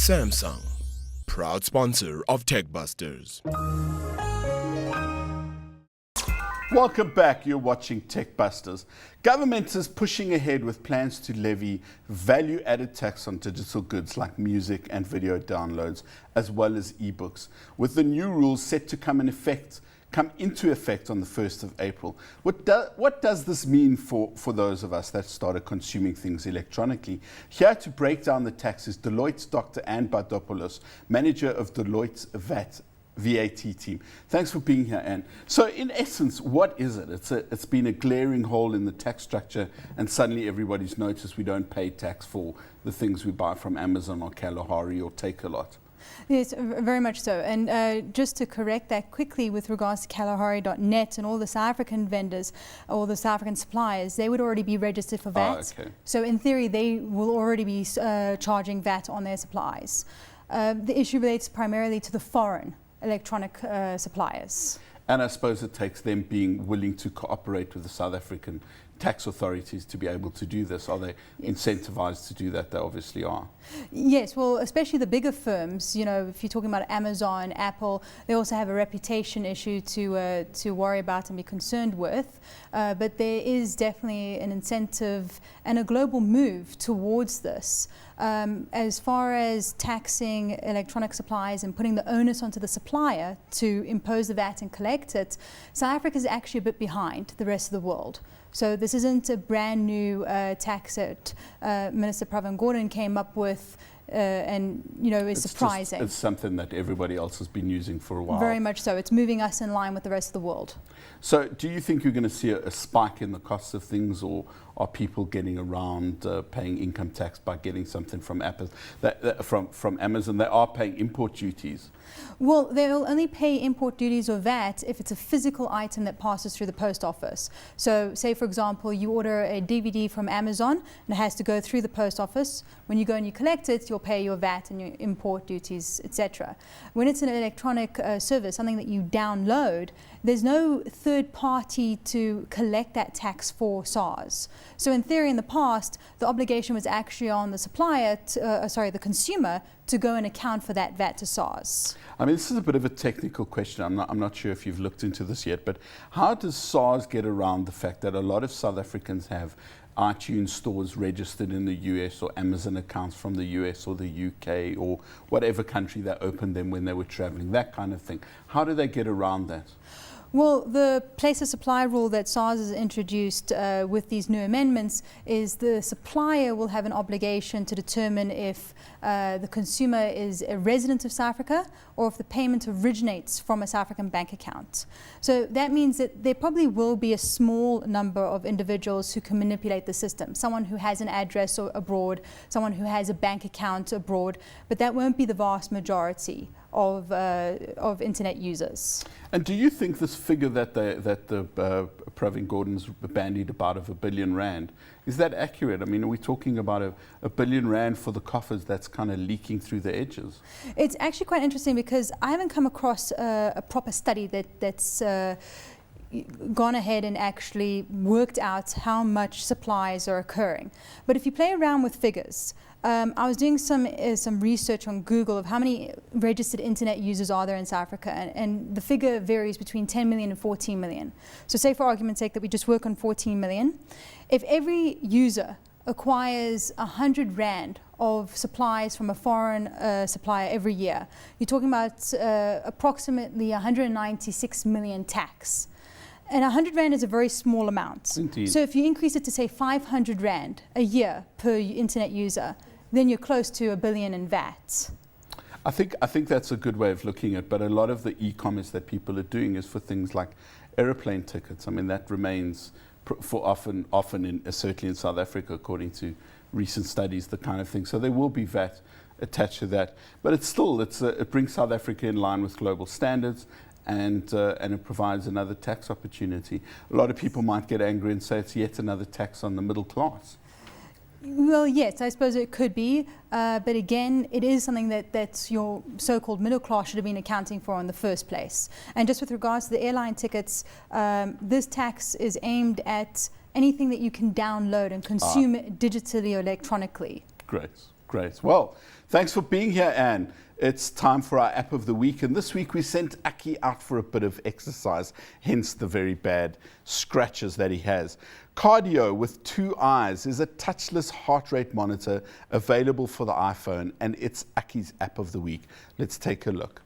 Samsung, proud sponsor of TechBusters. Welcome back. You're watching TechBusters. Government is pushing ahead with plans to levy value-added tax on digital goods like music and video downloads, as well as ebooks, with the new rules set to come into effect on the 1st of April. What does this mean for those of us that started consuming things electronically? Here to break down the tax is Deloitte's Dr. Anne Bardopoulos, manager of Deloitte's VAT team. Thanks for being here, Anne. So in essence, what is it? It's been a glaring hole in the tax structure, and suddenly everybody's noticed we don't pay tax for the things we buy from Amazon or Kalahari or Takealot. Yes, very much so. And just to correct that quickly with regards to Kalahari.net and all the South African vendors, or the South African suppliers, they would already be registered for VAT. Okay. So in theory, they will already be charging VAT on their supplies. The issue relates primarily to the foreign electronic suppliers. And I suppose it takes them being willing to cooperate with the South African tax authorities to be able to do this. Are they incentivized to do that? They obviously are. Yes, well, especially the bigger firms, you know, if you're talking about Amazon, Apple, they also have a reputation issue to worry about and be concerned with. But there is definitely an incentive and a global move towards this. As far as taxing electronic supplies and putting the onus onto the supplier to impose the VAT and collect it, South Africa is actually a bit behind the rest of the world. So this isn't a brand new tax that Minister Pravin Gordhan came up with and, you know, is surprising. It's something that everybody else has been using for a while. Very much so. It's moving us in line with the rest of the world. So do you think you're going to see a spike in the cost of things, or are people getting around paying income tax by getting something from from Amazon? They are paying import duties. Well, they'll only pay import duties or VAT if it's a physical item that passes through the post office. So say, for example, you order a DVD from Amazon and it has to go through the post office. When you go and you collect it, you'll pay your VAT and your import duties, etc. When it's an electronic service, something that you download, there's no third party to collect that tax for SARS. So in theory, in the past, the obligation was actually on the supplier, the consumer, to go and account for that VAT to SARS. I mean, this is a bit of a technical question. I'm not sure if you've looked into this yet, but how does SARS get around the fact that a lot of South Africans have iTunes stores registered in the US, or Amazon accounts from the US or the UK, or whatever country they opened them when they were traveling, that kind of thing? How do they get around that? Well, the place of supply rule that SARS has introduced with these new amendments is the supplier will have an obligation to determine if the consumer is a resident of South Africa or if the payment originates from a South African bank account. So that means that there probably will be a small number of individuals who can manipulate the system. Someone who has an address abroad, someone who has a bank account abroad, but that won't be the vast majority of internet users. And do you think this figure that Pravin Gordhan's bandied about of R1 billion, is that accurate? I mean, are we talking about a R1 billion for the coffers that's kind of leaking through the edges? It's actually quite interesting because I haven't come across a proper study that's gone ahead and actually worked out how much supplies are occurring. But if you play around with figures, I was doing some research on Google of how many registered internet users are there in South Africa, and the figure varies between 10 million and 14 million. So say, for argument's sake, that we just work on 14 million. If every user acquires 100 Rand of supplies from a foreign supplier every year, you're talking about approximately 196 million tax. And 100 Rand is a very small amount. Indeed. So if you increase it to, say, 500 Rand a year per internet user, then you're close to $1 billion in VAT. I think that's a good way of looking at it, but a lot of the e-commerce that people are doing is for things like aeroplane tickets. I mean, that remains for often certainly in South Africa, according to recent studies, the kind of thing. So there will be VAT attached to that, but it brings South Africa in line with global standards. And it provides another tax opportunity. A lot of people might get angry and say it's yet another tax on the middle class. Well, yes, I suppose it could be. But again, it is something that your so-called middle class should have been accounting for in the first place. And just with regards to the airline tickets, this tax is aimed at anything that you can download and consume digitally or electronically. Great. Great. Well, thanks for being here, Anne. It's time for our app of the week, and this week we sent Aki out for a bit of exercise, hence the very bad scratches that he has. Cardio with 2 eyes is a touchless heart rate monitor available for the iPhone, and it's Aki's app of the week. Let's take a look.